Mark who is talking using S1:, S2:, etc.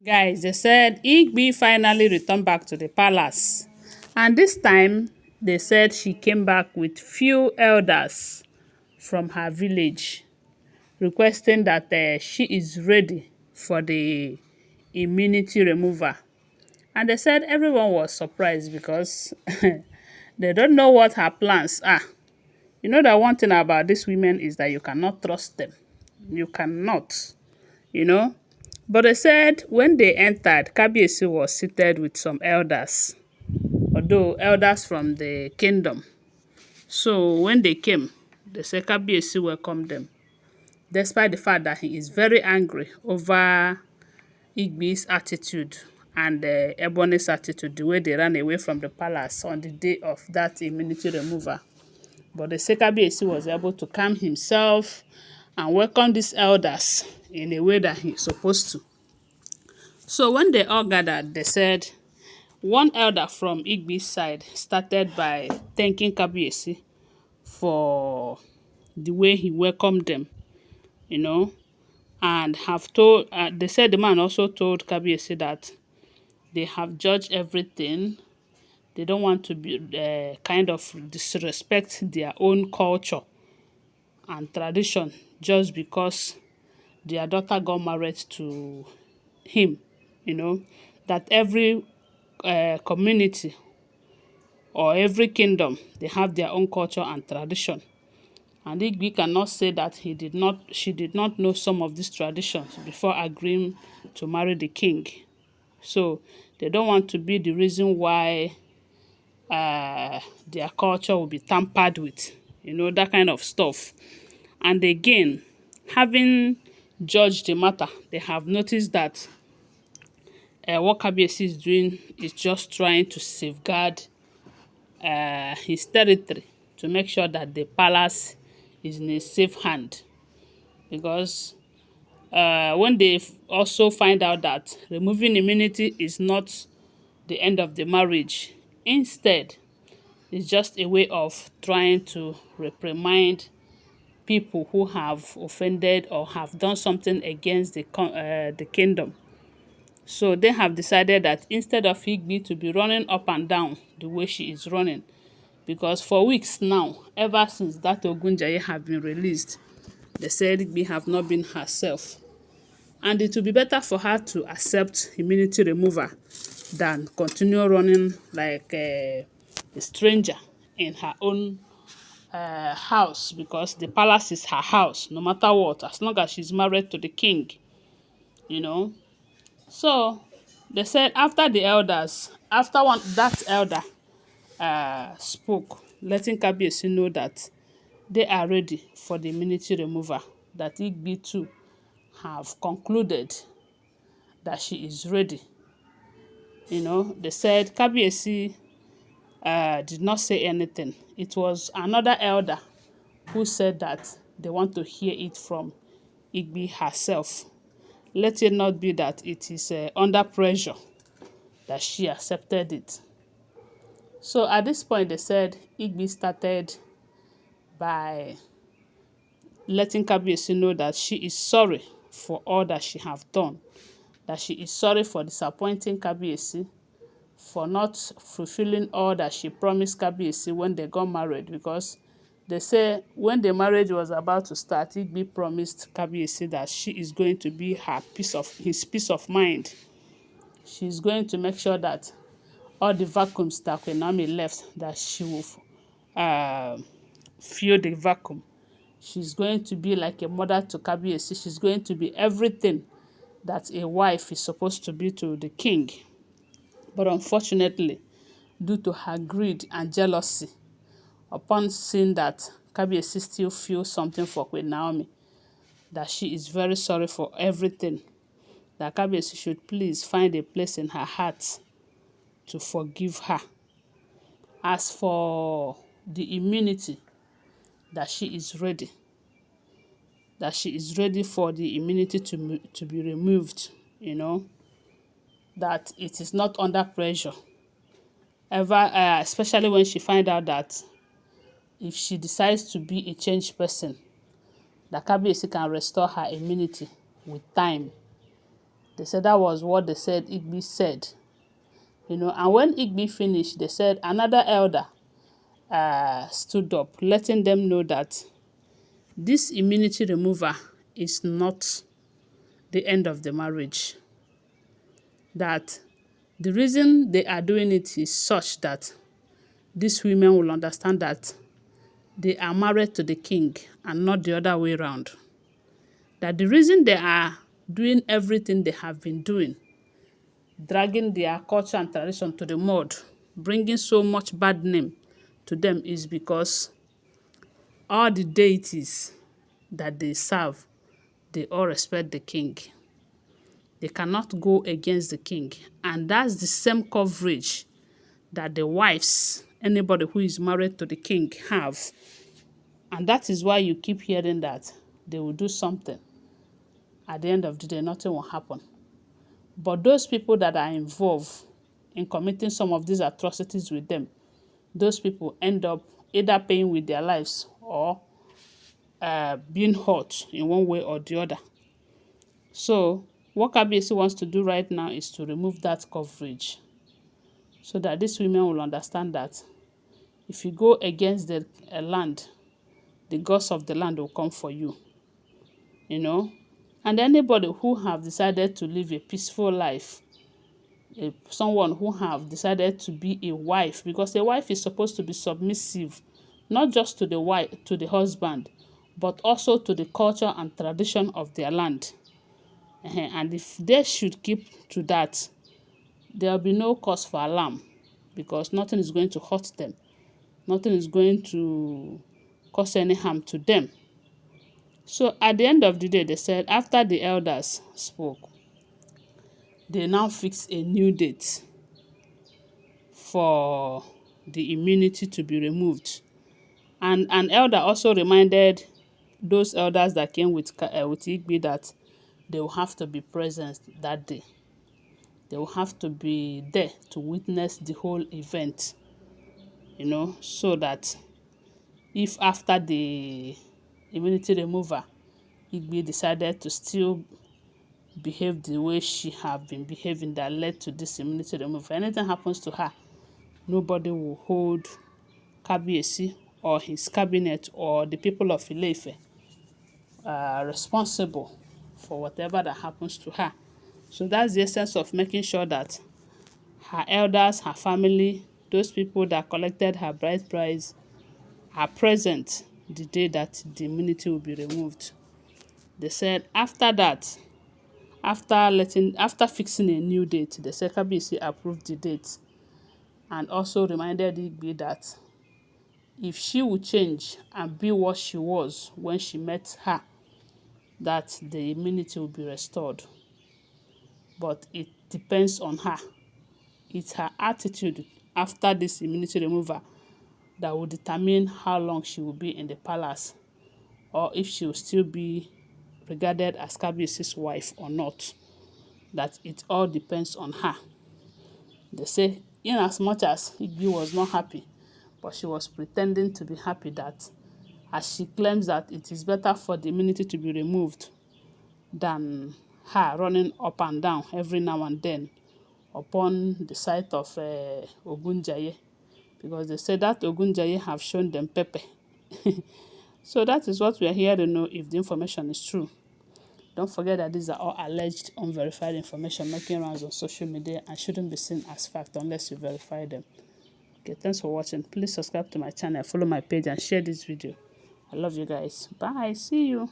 S1: Guys, they said Igbi finally returned back to the palace. And this time, they said she came back with few elders from her village, requesting that she is ready for the immunity remover. And they said everyone was surprised because they don't know what her plans are. You know that one thing about these women is that you cannot trust them. You cannot, you know. But they said when they entered, Kabiyesi was seated with some elders, although elders from the kingdom. So when they came, they said Kabiyesi welcomed them, despite the fact that he is very angry over Igbi's attitude and Ebony's attitude, the way they ran away from the palace on the day of that immunity removal. But the Kabiyesi was able to calm himself and welcome these elders in a way that he's supposed to. So when they all gathered, they said one elder from Igbi's side started by thanking Kabiyesi for the way he welcomed them, you know, and have told, they said the man also told Kabiyesi that they have judged everything. They don't want to be kind of disrespect their own culture and tradition just because their daughter got married to him, you know, that every community or every kingdom, they have their own culture and tradition. And Igbi cannot say that she did not know some of these traditions before agreeing to marry the king. So they don't want to be the reason why their culture will be tampered with, you know, that kind of stuff. And again, having judged the matter, they have noticed that what Kabiyesi is doing is just trying to safeguard his territory to make sure that the palace is in a safe hand. Because when they also find out that removing immunity is not the end of the marriage, instead, it's just a way of trying to reprimand people who have offended or have done something against the kingdom. So they have decided that instead of Igbi to be running up and down the way she is running, because for weeks now, ever since that Ogunjaye have been released, they said Igbi have not been herself. And it will be better for her to accept immunity remover than continue running like a stranger in her own house, because the palace is her house no matter what, as long as she's married to the king, you know. So they said after the elders, after one that elder spoke, letting Kabiyesi know that they are ready for the immunity remover, that Igbi too have concluded that she is ready. You know, they said Kabiyesi did not say anything. It was another elder who said that they want to hear it from Igbi herself. Let it not be that it is under pressure that she accepted it. So at this point, they said Igbi started by letting Kabiyesi know that she is sorry for all that she have done, that she is sorry for disappointing Kabiyesi, for not fulfilling all that she promised Kabiyesi when they got married, because they say when the marriage was about to start, Igbi promised Kabiyesi that she is going to be his peace of mind. She's going to make sure that all the vacuums that Queen Naomi left, that she will fill the vacuum. She's going to be like a mother to Kabiyesi. She's going to be everything that a wife is supposed to be to the king. But unfortunately, due to her greed and jealousy, upon seeing that Kabiyesi still feels something for Queen Naomi, that she is very sorry for everything, that Kabiyesi should please find a place in her heart to forgive her. As for the immunity, that she is ready, for the immunity to be removed, you know, that it is not under pressure. Especially when she find out that if she decides to be a changed person, that Kabiyesi can restore her immunity with time. They said that was what they said Igbi said. And when Igbi finished, they said another elder stood up, letting them know that this immunity remover is not the end of the marriage. That the reason they are doing it is such that these women will understand that they are married to the king and not the other way around. That the reason they are doing everything they have been doing, dragging their culture and tradition to the mud, bringing so much bad name to them, is because all the deities that they serve, they all respect the king. They cannot go against the king. And that's the same coverage that the wives, anybody who is married to the king, have. And that is why you keep hearing that they will do something. At the end of the day, nothing will happen. But those people that are involved in committing some of these atrocities with them, those people end up either paying with their lives or being hurt in one way or the other. So what KBC wants to do right now is to remove that coverage so that these women will understand that if you go against the land, the gods of the land will come for you. And anybody who have decided to live a peaceful life, someone who have decided to be a wife, because a wife is supposed to be submissive, not just to the husband, but also to the culture and tradition of their land. And if they should keep to that, there will be no cause for alarm, because nothing is going to hurt them. Nothing is going to cause any harm to them. So at the end of the day, they said after the elders spoke, they now fixed a new date for the immunity to be removed. And an elder also reminded those elders that came with Igbi that they will have to be present that day. They will have to be there to witness the whole event, so that if after the immunity remover, Igbi decided to still behave the way she have been behaving that led to this immunity removal, anything happens to her, nobody will hold Kabiyesi or his cabinet or the people of Ile-Ife responsible for whatever that happens to her. So that's the essence of making sure that her elders, her family, those people that collected her bride price are present the day that the immunity will be removed. They said after that, after fixing a new date, the Kabiyesi approved the date and also reminded Igbi that if she would change and be what she was when she met her, that the immunity will be restored. But it depends on her. It's her attitude after this immunity removal that will determine how long she will be in the palace, or if she will still be regarded as Kabiyesi's wife or not. That it all depends on her. They say, in as much as Igbi was not happy, but she was pretending to be happy, that as she claims that it is better for the immunity to be removed than her running up and down every now and then upon the site of Ogunjaye, because they say that Ogunjaye have shown them pepper. So that is what we are here to know if the information is true. Don't forget that these are all alleged, unverified information making rounds on social media and shouldn't be seen as fact unless you verify them. Okay, thanks for watching. Please subscribe to my channel, follow my page, and share this video. I love you guys. Bye. See you.